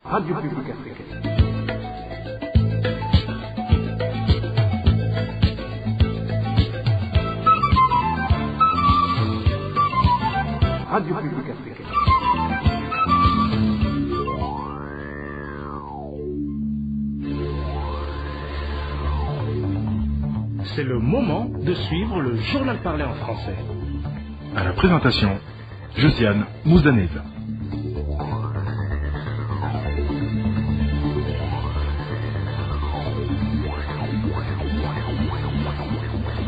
Radio Publique Africaine. Radio Publique Africaine. C'est le moment de suivre le journal parlé en français. À la présentation, Josiane Mouzaneza.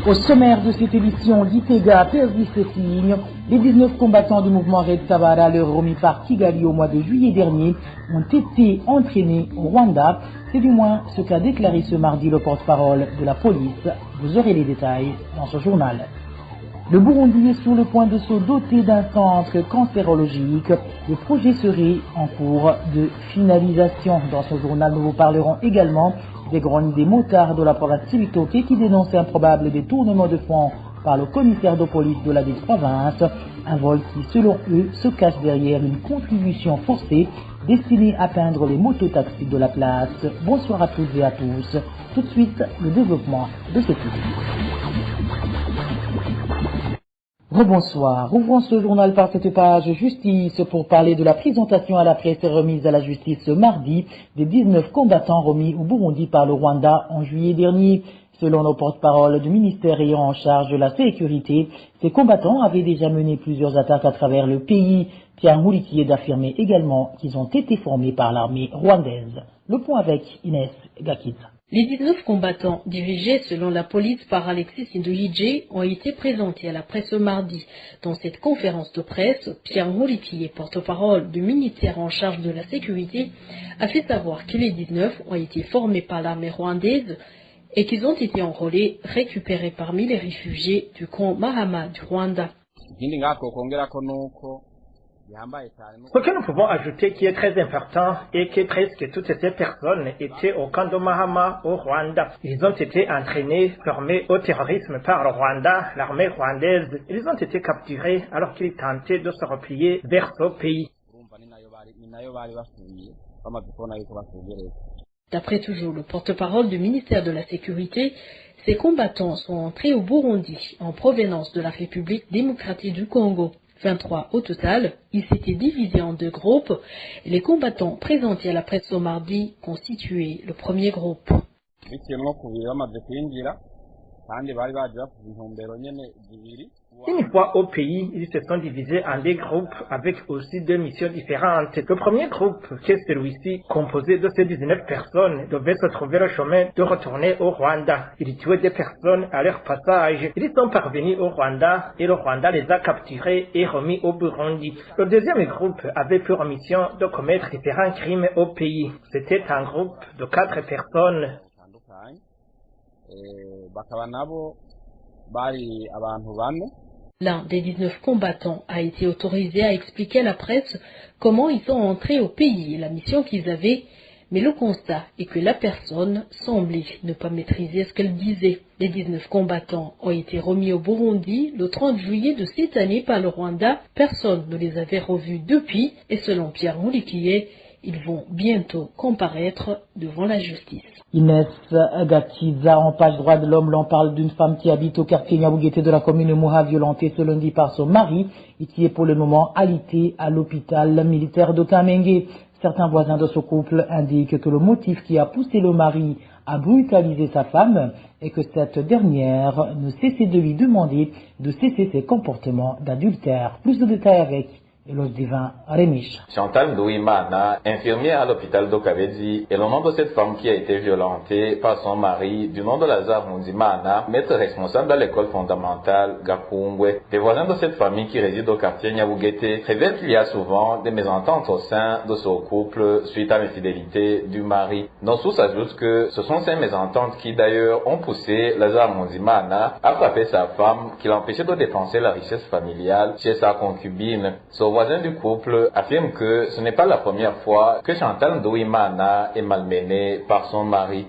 Au sommaire de cette édition, Gitega perdit ses signes. Les 19 combattants du mouvement Red Tabara, leur remis par Kigali au mois de juillet dernier, ont été entraînés au Rwanda. C'est du moins ce qu'a déclaré ce mardi le porte-parole de la police. Vous aurez les détails dans ce journal. Le Burundi est sur le point de se doter d'un centre cancérologique. Le projet serait en cours de finalisation. Dans ce journal, nous vous parlerons également des grogne des motards de la province Cibitoke qui dénonçaient un probable détournement de fonds par le commissaire de police de la dite province. Un vol qui, selon eux, se cache derrière une contribution forcée destinée à peindre les mototaxis de la place. Bonsoir à toutes et à tous. Tout de suite, le développement de cette idée. Rebonsoir. Ouvrons ce journal par cette page justice pour parler de la présentation à la presse remise à la justice ce mardi des 19 combattants remis au Burundi par le Rwanda en juillet dernier. Selon nos porte-parole du ministère ayant en charge de la sécurité, ces combattants avaient déjà mené plusieurs attaques à travers le pays. Pierre Mouliquier d'affirmer également qu'ils ont été formés par l'armée rwandaise. Le point avec Inès Gakiza. Les 19 combattants dirigés selon la police par Alexis Nduhije ont été présentés à la presse mardi. Dans cette conférence de presse, Pierre Mouliquier, porte-parole du ministère en charge de la sécurité, a fait savoir que les 19 ont été formés par l'armée rwandaise et qu'ils ont été enrôlés, récupérés parmi les réfugiés du camp Mahama du Rwanda. Ce que nous pouvons ajouter qui est très important est que presque toutes ces personnes étaient au camp de Mahama au Rwanda. Ils ont été entraînés, formés au terrorisme par le Rwanda, l'armée rwandaise. Ils ont été capturés alors qu'ils tentaient de se replier vers ce pays. D'après toujours le porte-parole du ministère de la Sécurité, ces combattants sont entrés au Burundi en provenance de la République démocratique du Congo. 23 au total, ils s'étaient divisés en deux groupes et les combattants présentés à la presse ce mardi constituaient le premier groupe. Une fois au pays, ils se sont divisés en deux groupes avec aussi deux missions différentes. Le premier groupe, qui est celui-ci, composé de ces 19 personnes, devait se trouver le chemin de retourner au Rwanda. Ils tuaient des personnes à leur passage. Ils sont parvenus au Rwanda et le Rwanda les a capturés et remis au Burundi. Le deuxième groupe avait pour mission de commettre différents crimes au pays. C'était un groupe de 4 personnes. L'un des 19 combattants a été autorisé à expliquer à la presse comment ils sont entrés au pays et la mission qu'ils avaient, mais le constat est que la personne semblait ne pas maîtriser ce qu'elle disait. Les 19 combattants ont été remis au Burundi le 30 juillet de cette année par le Rwanda. Personne ne les avait revus depuis et selon Pierre Mouliquier, ils vont bientôt comparaître devant la justice. Inès Gakiza, en page droit de l'homme, l'on parle d'une femme qui habite au quartier Nyabugete de la commune Moha, violentée ce lundi par son mari et qui est pour le moment alitée à l'hôpital militaire de Kamenge. Certains voisins de ce couple indiquent que le motif qui a poussé le mari à brutaliser sa femme est que cette dernière ne cessait de lui demander de cesser ses comportements d'adultère. Plus de détails avec Éloge Divin Rémiche. Chantal Ndouimana, infirmière à l'hôpital d'Okabedi, est le nom de cette femme qui a été violentée par son mari, du nom de Lazare Mundimana, maître responsable de l'école fondamentale Gakungwe. Les voisins de cette famille qui réside au quartier Nyabugete révèlent qu'il y a souvent des mésententes au sein de ce couple suite à l'infidélité du mari. Nos sources ajoutent que ce sont ces mésententes qui d'ailleurs ont poussé Lazare Mundimana à frapper sa femme, qui l'empêchait de dépenser la richesse familiale chez sa concubine. Ce voisin du couple affirme que ce n'est pas la première fois que Chantal Ndouimana est malmenée par son mari.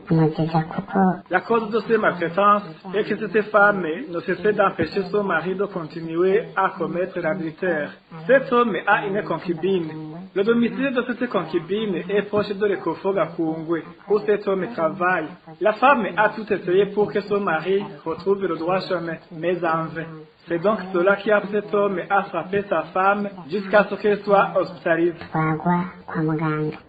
La cause de ces maltraitances est que cette femme ne cessait d'empêcher son mari de continuer à commettre l'adultère. Cet homme a une concubine. Le domicile de cette concubine est proche de l'Ekofo Gakungwe, où cet homme travaille. La femme a tout essayé pour que son mari retrouve le droit chemin, mais en vain. C'est donc cela qui a poussé cet homme à frapper sa femme jusqu'à ce qu'elle soit hospitalisée.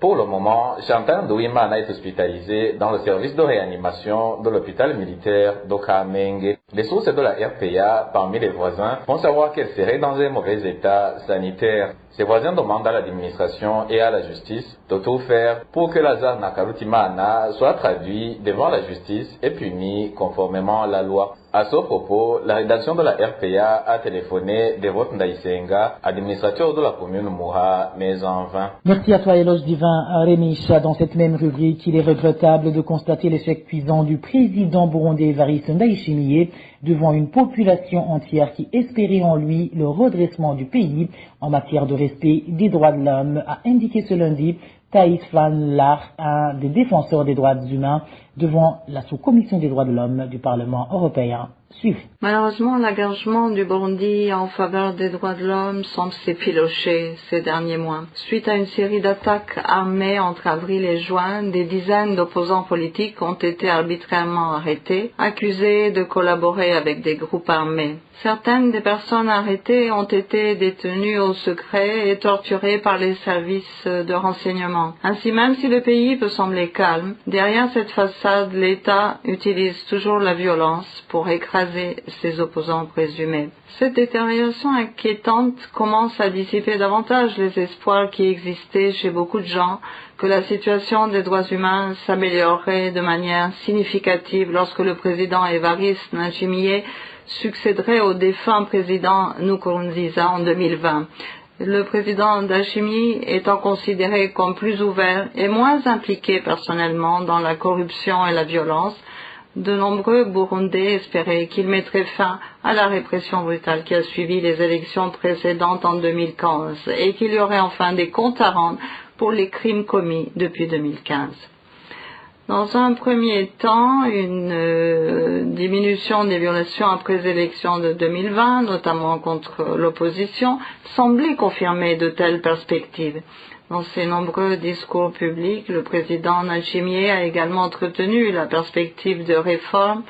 Pour le moment, Chantal Ndouimana est hospitalisée dans le service de réanimation de l'hôpital militaire d'Okamenge. Les sources de la RPA parmi les voisins font savoir qu'elle serait dans un mauvais état sanitaire. Ses voisins demandent à l'administration et à la justice de tout faire pour que Lazare Nakarutimana soit traduit devant la justice et puni conformément à la loi. À ce propos, la rédaction de la RPA a téléphoné Devote Ndaïsenga, administrateur de la commune Moura, mais en vain. Merci à toi, éloge divin Rémicha. Dans cette même rubrique, il est regrettable de constater l'échec cuisant du président burundais Evariste Ndayishimiye devant une population entière qui espérait en lui le redressement du pays en matière de respect des droits de l'homme, a indiqué ce lundi Thaïs Van Laar, un des défenseurs des droits humains, devant la sous-commission des droits de l'homme du Parlement européen. Suivez. Malheureusement, l'engagement du Burundi en faveur des droits de l'homme semble s'effilocher ces derniers mois. Suite à une série d'attaques armées entre avril et juin, des dizaines d'opposants politiques ont été arbitrairement arrêtés, accusés de collaborer avec des groupes armés. Certaines des personnes arrêtées ont été détenues au secret et torturées par les services de renseignement. Ainsi, même si le pays peut sembler calme, derrière cette façade, l'État utilise toujours la violence pour écraser ses opposants présumés. Cette détérioration inquiétante commence à dissiper davantage les espoirs qui existaient chez beaucoup de gens que la situation des droits humains s'améliorerait de manière significative lorsque le président Evariste Ndayishimiye succéderait au défunt président Nkurunziza en 2020. Le président Ndayishimiye étant considéré comme plus ouvert et moins impliqué personnellement dans la corruption et la violence, de nombreux Burundais espéraient qu'il mettrait fin à la répression brutale qui a suivi les élections précédentes en 2015 et qu'il y aurait enfin des comptes à rendre pour les crimes commis depuis 2015. Dans un premier temps, une diminution des violations après les élections de 2020, notamment contre l'opposition, semblait confirmer de telles perspectives. Dans ses nombreux discours publics, le président Ndayishimiye a également entretenu la perspective de réforme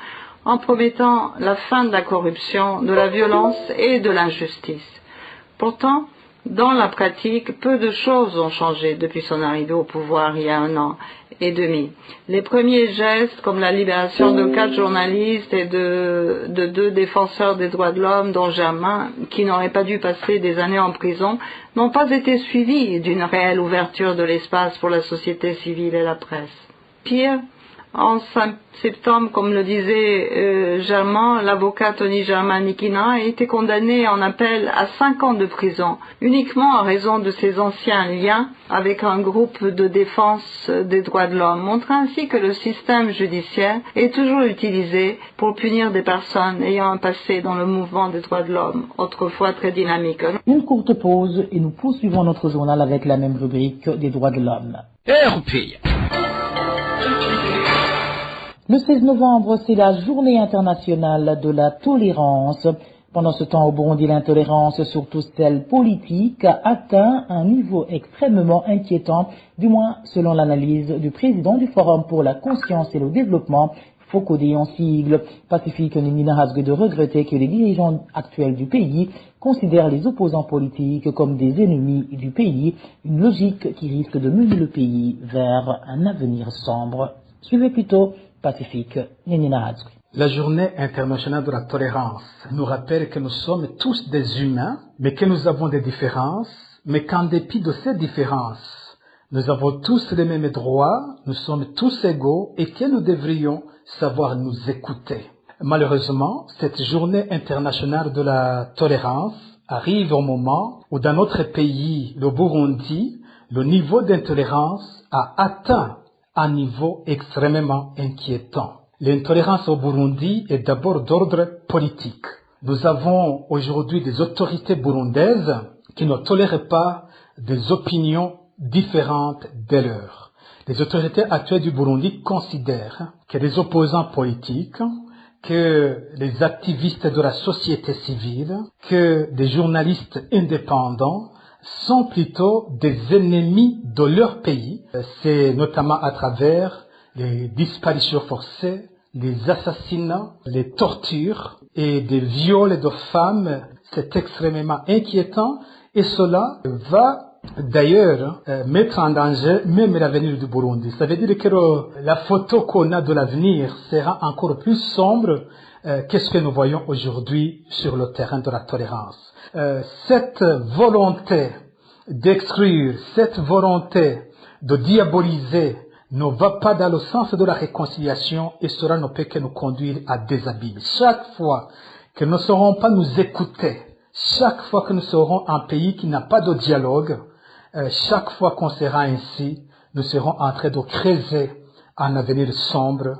en promettant la fin de la corruption, de la violence et de l'injustice. Pourtant, dans la pratique, peu de choses ont changé depuis son arrivée au pouvoir il y a 1 an et demi. Les premiers gestes, comme la libération de 4 journalistes et de 2 défenseurs des droits de l'homme, dont Germain, qui n'aurait pas dû passer des années en prison, n'ont pas été suivis d'une réelle ouverture de l'espace pour la société civile et la presse. Pire, en septembre, comme le disait Germain, l'avocat Tony Germain Nikina a été condamné en appel à 5 ans de prison, uniquement en raison de ses anciens liens avec un groupe de défense des droits de l'homme, montrant ainsi que le système judiciaire est toujours utilisé pour punir des personnes ayant un passé dans le mouvement des droits de l'homme, autrefois très dynamique. Une courte pause et nous poursuivons notre journal avec la même rubrique des droits de l'homme. Le 16 novembre, c'est la journée internationale de la tolérance. Pendant ce temps, au Burundi, l'intolérance, surtout celle politique, a atteint un niveau extrêmement inquiétant, du moins selon l'analyse du président du Forum pour la conscience et le développement, FOCODE en sigle. Pacifique Nina Hasgue de regretter que les dirigeants actuels du pays considèrent les opposants politiques comme des ennemis du pays, une logique qui risque de mener le pays vers un avenir sombre. Suivez plutôt Pacifique Nina Hasgue. La journée internationale de la tolérance nous rappelle que nous sommes tous des humains, mais que nous avons des différences, mais qu'en dépit de ces différences, nous avons tous les mêmes droits, nous sommes tous égaux et que nous devrions savoir nous écouter. Malheureusement, cette journée internationale de la tolérance arrive au moment où dans notre pays, le Burundi, le niveau d'intolérance a atteint un niveau extrêmement inquiétant. L'intolérance au Burundi est d'abord d'ordre politique. Nous avons aujourd'hui des autorités burundaises qui ne tolèrent pas des opinions différentes des leurs. Les autorités actuelles du Burundi considèrent que les opposants politiques, que les activistes de la société civile, que des journalistes indépendants sont plutôt des ennemis de leur pays. C'est notamment à travers les disparitions forcées, les assassinats, les tortures et des viols de femmes. C'est extrêmement inquiétant et cela va d'ailleurs mettre en danger même l'avenir du Burundi. Ça veut dire que la photo qu'on a de l'avenir sera encore plus sombre que ce que nous voyons aujourd'hui sur le terrain de la tolérance. Cette volonté d'exclure, cette volonté de diaboliser ne va pas dans le sens de la réconciliation et cela ne peut que nous conduire à des abîmes. Chaque fois que nous ne saurons pas nous écouter, chaque fois que nous serons un pays qui n'a pas de dialogue, chaque fois qu'on sera ainsi, nous serons en train de creuser un avenir sombre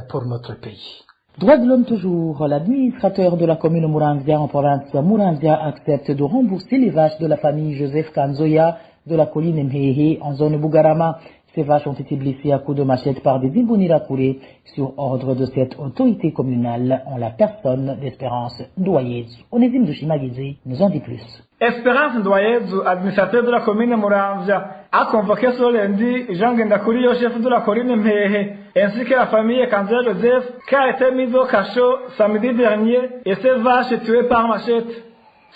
pour notre pays. Droits de l'homme toujours. L'administrateur de la commune Muramvya en province Muramvya accepte de rembourser les vaches de la famille Joseph Kanzoya de la colline Mhehe en zone Bugarama. Ces vaches ont été blessées à coups de machette par des Imbonirakouré sur ordre de cette autorité communale en la personne d'Espérance Ndoyezu. Onésime Dushimagizé nous en dit plus. Espérance Ndoyezu, administrateur de la commune Muramvya, a convoqué ce lundi Jean Gendakuri, chef de la colline Mhehe, ainsi que la famille Kanzoya Joseph, qui a été mise au cachot samedi dernier et ses vaches tuées par machette.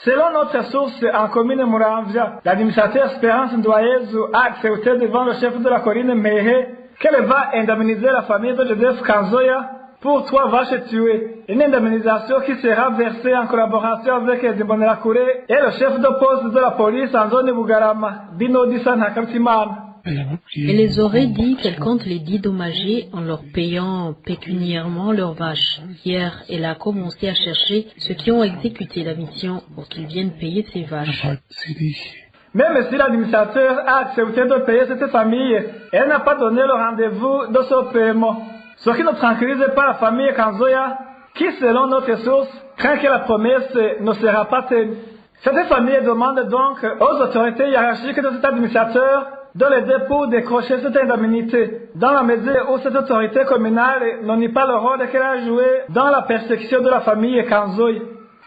Selon notre source en commune Muramvya, l'administrateur Espérance Ndoyezu a accepté devant le chef de la colline Mhehe qu'elle va indemniser la famille de Joseph Kanzoya pour 3 vaches tuées. Une indemnisation qui sera versée en collaboration avec les Imbonerakouré et le chef de poste de la police en zone Bugarama, Dino Dissan Hakamtimana. Elle les aurait dit qu'elle compte les dédommager en leur payant pécuniairement leurs vaches. Hier, elle a commencé à chercher ceux qui ont exécuté la mission pour qu'ils viennent payer ces vaches. Même si l'administrateur a accepté de payer cette famille, elle n'a pas donné le rendez-vous de ce paiement. Ce qui ne tranquillise pas la famille Kanzoya, qui selon notre source, craint que la promesse ne sera pas tenue. Cette famille demande donc aux autorités hiérarchiques de cet administrateur de l'aider pour décrocher cette indemnité, dans la mesure où cette autorité communale ne nie pas le rôle qu'elle a joué dans la persécution de la famille Kanzoya.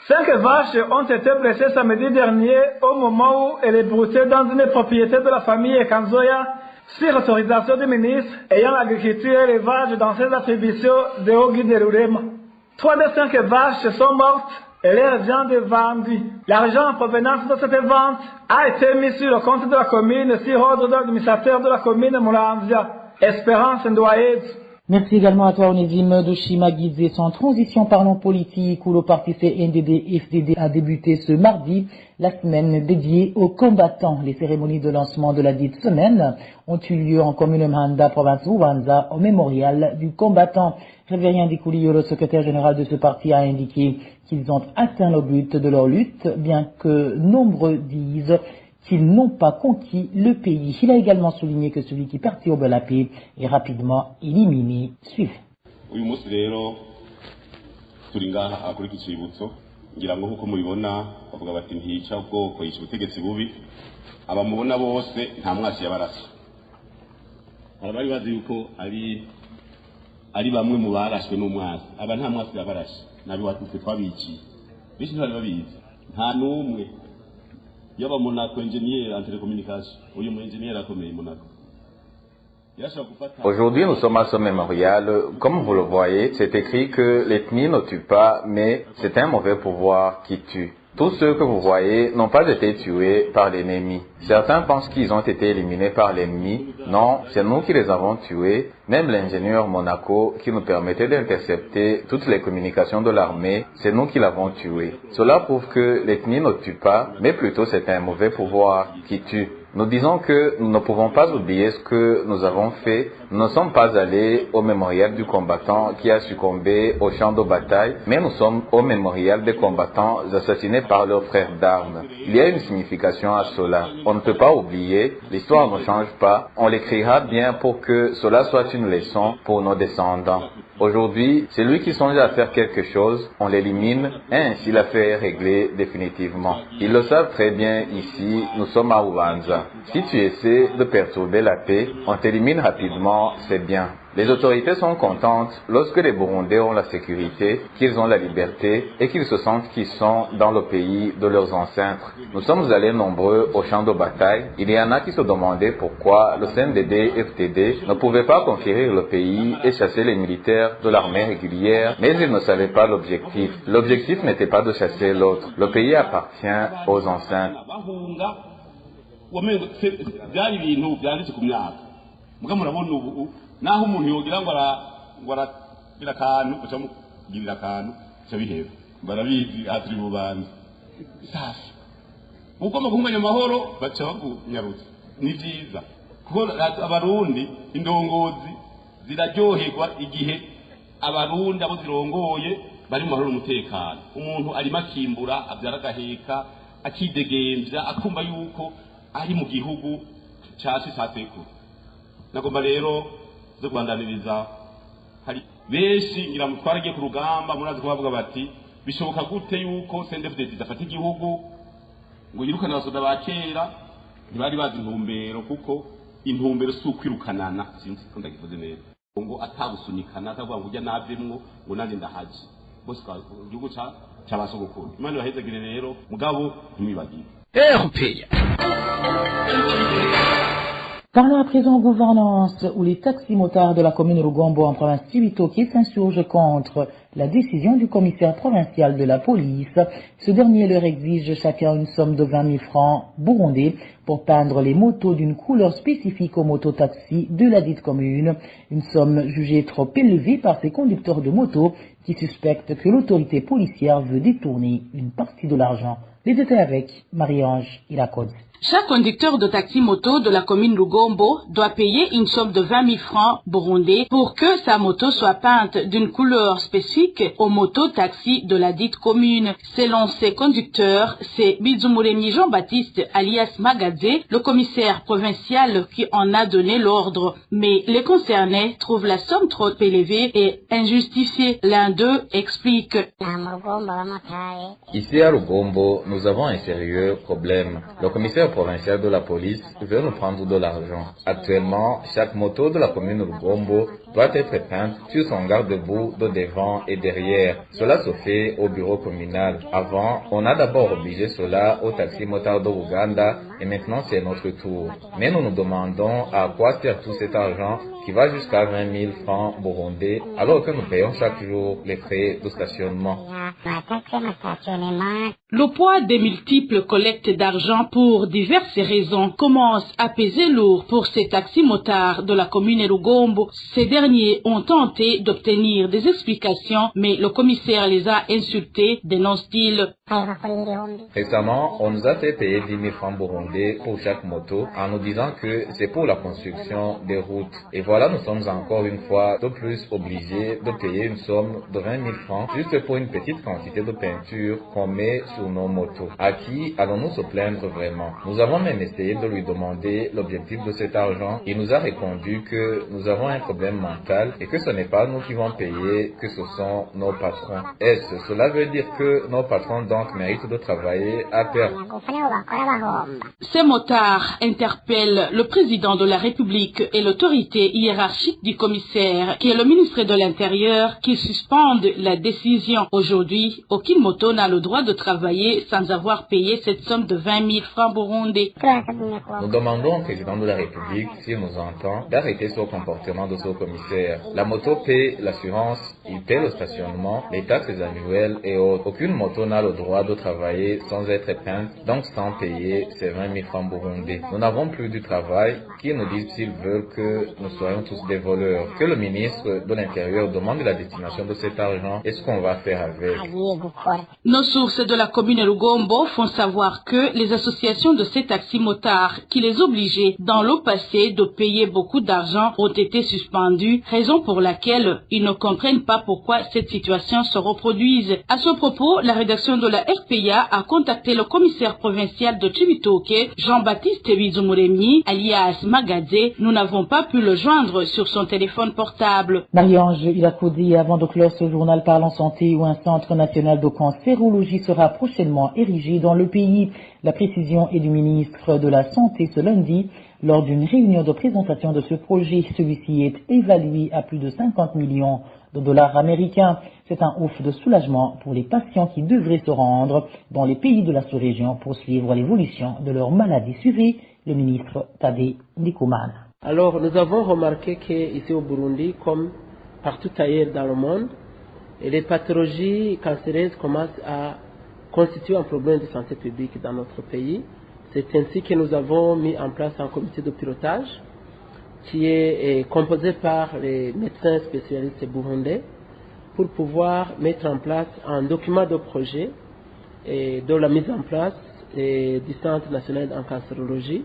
5 vaches ont été blessées samedi dernier au moment où elles est broutée dans une propriété de la famille Kanzoya, sur autorisation du ministre ayant l'agriculture et l'élevage dans ses attributions de Ogi de Rurema. 3 des 5 vaches sont mortes et leur viande est vendue. L'argent en provenance de cette vente a été mis sur le compte de la commune sur ordre de l'administrateur de la commune Muramvya, Espérance Ndoyezu. Merci également à toi, Onésime Dushimagizé. Sans transition, parlons politique, où le parti CNDD-FDD a débuté ce mardi la semaine dédiée aux combattants. Les cérémonies de lancement de la dite semaine ont eu lieu en commune Mhanda, province Bubanza, au mémorial du combattant. Révérien Dikoulio, le secrétaire général de ce parti, a indiqué qu'ils ont atteint le but de leur lutte, bien que nombreux disent qu'ils n'ont pas conquis le pays. Il a également souligné que celui qui perturbe la paix est rapidement éliminé. Suivez. Uyu munsi rero turi ngaha kuri iki cibutso ngira ngo nkuko mubibona bavuga bati ntica ubwoko yica ubutegetsi bubi abamubona bose nta mwasi yabarasa abari bazi yuko ari bamwe mu barashwe n'umwasi aba nta mwasi yabarashe nabi watutse twabiciye bishi ntibari babizi nta n'umwe yaba Monaco ingénieur en télécommunication uyu mu ingénieur akomeye Monaco. Aujourd'hui, nous sommes à ce mémorial. Comme vous le voyez, c'est écrit que l'ethnie ne tue pas, mais c'est un mauvais pouvoir qui tue. Tous ceux que vous voyez n'ont pas été tués par l'ennemi. Certains pensent qu'ils ont été éliminés par l'ennemi. Non, c'est nous qui les avons tués. Même l'ingénieur Monaco qui nous permettait d'intercepter toutes les communications de l'armée, c'est nous qui l'avons tué. Cela prouve que l'ethnie ne tue pas, mais plutôt c'est un mauvais pouvoir qui tue. Nous disons que nous ne pouvons pas oublier ce que nous avons fait. Nous ne sommes pas allés au mémorial du combattant qui a succombé au champ de bataille, mais nous sommes au mémorial des combattants assassinés par leurs frères d'armes. Il y a une signification à cela. On ne peut pas oublier, l'histoire ne change pas. On l'écrira bien pour que cela soit une leçon pour nos descendants. Aujourd'hui, celui qui songe à faire quelque chose, on l'élimine et ainsi l'affaire est réglée définitivement. Ils le savent très bien ici, nous sommes à Oubanza. Si tu essaies de perturber la paix, on t'élimine rapidement, c'est bien. Les autorités sont contentes lorsque les Burundais ont la sécurité, qu'ils ont la liberté et qu'ils se sentent qu'ils sont dans le pays de leurs ancêtres. Nous sommes allés nombreux au champ de bataille. Il y en a qui se demandaient pourquoi le CNDD-FDD ne pouvait pas conquérir le pays et chasser les militaires de l'armée régulière, mais ils ne savaient pas l'objectif. L'objectif n'était pas de chasser l'autre. Le pays appartient aux anciens. naho umuntu yogira ngo aragira akantu bacamugirira akantu cyabihera barabizi atri bubanza safi uko makunganya amahoro baca bagunyarutse ni byiza kuko abarundi indongozi ziraryoherwa igihe abarundi abo zirongoye bari mu mahoro n'umutekano. Umuntu arimo akimbura abyara agaheka akidegembya akumva yuko ari mu gihugu cyasi satekuru. Nagomba rero zo kubandaniriza hari benshi ngira mutwaragiye ku rugamba murazi kubavuga bati bishoboka gute yuko CNDD-FDD zafata igihugu ngo yirukane abasoda ba kera ntibari bazi intumbero kuko intumbero si ukwirukanana sinzi ko ndagivuze neza ngo atagusunikana atavuga ngo ujya navyemwo ngo nanjye ndahaje bose kwa igihugu cy'abasogokuru. Imana bahezagire rero mugabo ntimwibagire Parlons à présent gouvernance, où les taximotards de la commune Rugombo en province Cibitoke s'insurgent contre la décision du commissaire provincial de la police. Ce dernier leur exige chacun une somme de 20 000 francs burundais pour peindre les motos d'une couleur spécifique aux mototaxis de la dite commune. Une somme jugée trop élevée par ces conducteurs de motos qui suspectent que l'autorité policière veut détourner une partie de l'argent. Les détails avec Marie-Ange Irakoze. Chaque conducteur de taxi-moto de la commune Rugombo doit payer une somme de 20 000 francs burundais pour que sa moto soit peinte d'une couleur spécifique aux motos-taxis de la dite commune. Selon ces conducteurs, c'est Bizumuremyi Jean-Baptiste alias Magadze, le commissaire provincial, qui en a donné l'ordre. Mais les concernés trouvent la somme trop élevée et injustifiée. L'un d'eux explique. Ici à Rugombo, nous avons un sérieux problème. Le commissaire provincial de la police veut nous prendre de l'argent. Actuellement, chaque moto de la commune Rugombo doit être peinte sur son garde-boue de devant et derrière. Cela se fait au bureau communal. Avant, on a d'abord obligé cela au taxi-motards de Ouganda et maintenant c'est notre tour. Mais nous nous demandons à quoi sert tout cet argent qui va jusqu'à 20 000 francs burundais alors que nous payons chaque jour les frais de stationnement. Le poids des multiples collectes d'argent pour diverses raisons commence à peser lourd pour ces taxis-motards de la commune Rugombo. Ces derniers ont tenté d'obtenir des explications, mais le commissaire les a insultés, dénonce-t-il. Récemment, on nous a fait payer 10 000 francs burundais pour chaque moto en nous disant que c'est pour la construction des routes. Et voilà, nous sommes encore une fois de plus obligés de payer une somme de 20 000 francs juste pour une petite quantité de peinture qu'on met sur nos motos. À qui allons-nous se plaindre vraiment? Nous avons même essayé de lui demander l'objectif de cet argent. Il nous a répondu que nous avons un problème mental et que ce n'est pas nous qui vont payer, que ce sont nos patrons. Est-ce cela veut dire que nos patrons donc méritent de travailler à perte? Ces motards interpellent le président de la République et l'autorité hiérarchique du commissaire, qui est le ministre de l'Intérieur, qui suspendent la décision. Aujourd'hui, aucune moto n'a le droit de travailler sans avoir payé cette somme de 20 000 francs burundais. Nous demandons au président de la République, s'il nous entend, d'arrêter ce comportement de ce commissaire. La moto paie l'assurance, il paie le stationnement, les taxes annuelles et autres. Aucune moto n'a le droit droit de travailler sans être plaintes, donc sans payer ces 20 000 francs burundais. Nous n'avons plus du travail, qui nous disent s'ils veulent que nous soyons tous des voleurs. Que le ministre de l'Intérieur demande la destination de cet argent et ce qu'on va faire avec. Nos sources de la commune Rugombo font savoir que les associations de ces taxis-motards qui les obligeaient dans le passé de payer beaucoup d'argent ont été suspendues, raison pour laquelle ils ne comprennent pas pourquoi cette situation se reproduise. À ce propos, la rédaction de la RPA a contacté le commissaire provincial de Chibitoke, Jean-Baptiste Bizumuremyi, alias Magadze. Nous n'avons pas pu le joindre sur son téléphone portable. Marie-Ange Ilakodi, avant de clore ce journal Parlant Santé, où un centre national de cancérologie sera prochainement érigé dans le pays. La précision est du ministre de la Santé ce lundi lors d'une réunion de présentation de ce projet. Celui-ci est évalué à plus de 50 millions de dollars américains. C'est un ouf de soulagement pour les patients qui devraient se rendre dans les pays de la sous-région pour suivre l'évolution de leur maladie. Suivez le ministre Tadé Ndikuman. Alors, nous avons remarqué qu'ici au Burundi, comme partout ailleurs dans le monde, les pathologies cancéreuses commencent à constituer un problème de santé publique dans notre pays. C'est ainsi que nous avons mis en place un comité de pilotage qui est composé par les médecins spécialistes burundais pour pouvoir mettre en place un document de projet de la mise en place du Centre national en cancérologie.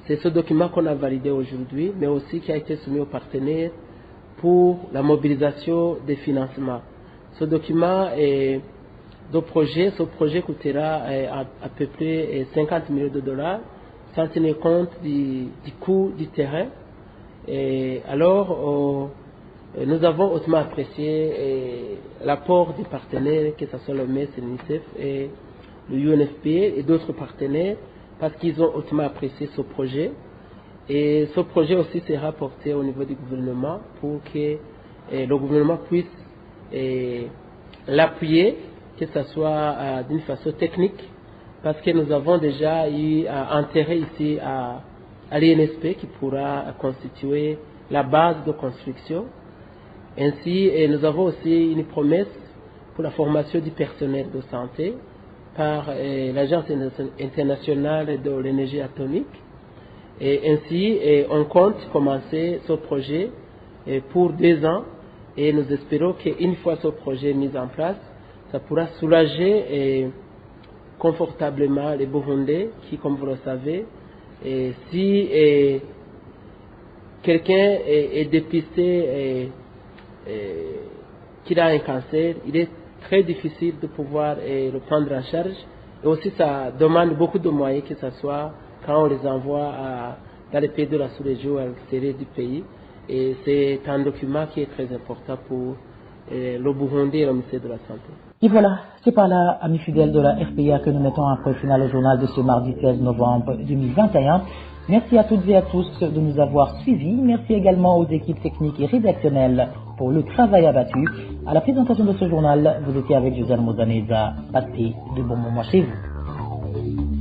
C'est ce document qu'on a validé aujourd'hui, mais aussi qui a été soumis aux partenaires pour la mobilisation des financements. Ce document ce projet coûtera à peu près 50 millions de dollars, sans tenir compte du coût du terrain. Et alors, nous avons hautement apprécié l'apport des partenaires, que ce soit le MES, l'UNICEF et le UNFPA et d'autres partenaires, parce qu'ils ont hautement apprécié ce projet. Et ce projet aussi sera porté au niveau du gouvernement pour que le gouvernement puisse l'appuyer, que ce soit d'une façon technique, parce que nous avons déjà eu intérêt ici à l'INSP qui pourra constituer la base de construction. Ainsi, nous avons aussi une promesse pour la formation du personnel de santé par l'Agence internationale de l'énergie atomique. Et ainsi, on compte commencer ce projet pour 2 ans et nous espérons qu'une fois ce projet mis en place, ça pourra soulager confortablement les Burundais qui, comme vous le savez, si quelqu'un est dépisté qu'il a un cancer, il est très difficile de pouvoir le prendre en charge. Et aussi, ça demande beaucoup de moyens, que ce soit quand on les envoie dans les pays de la sous-région, à l'extérieur du pays. Et c'est un document qui est très important pour le Burundi et le ministère de la Santé. Et voilà, c'est par là, amis fidèles de la RPA, que nous mettons un point final au journal de ce mardi 16 novembre 2021. Merci à toutes et à tous de nous avoir suivis. Merci également aux équipes techniques et rédactionnelles pour le travail abattu. À la présentation de ce journal, vous étiez avec Josiane Muzaneza. Passez de bons moments chez vous.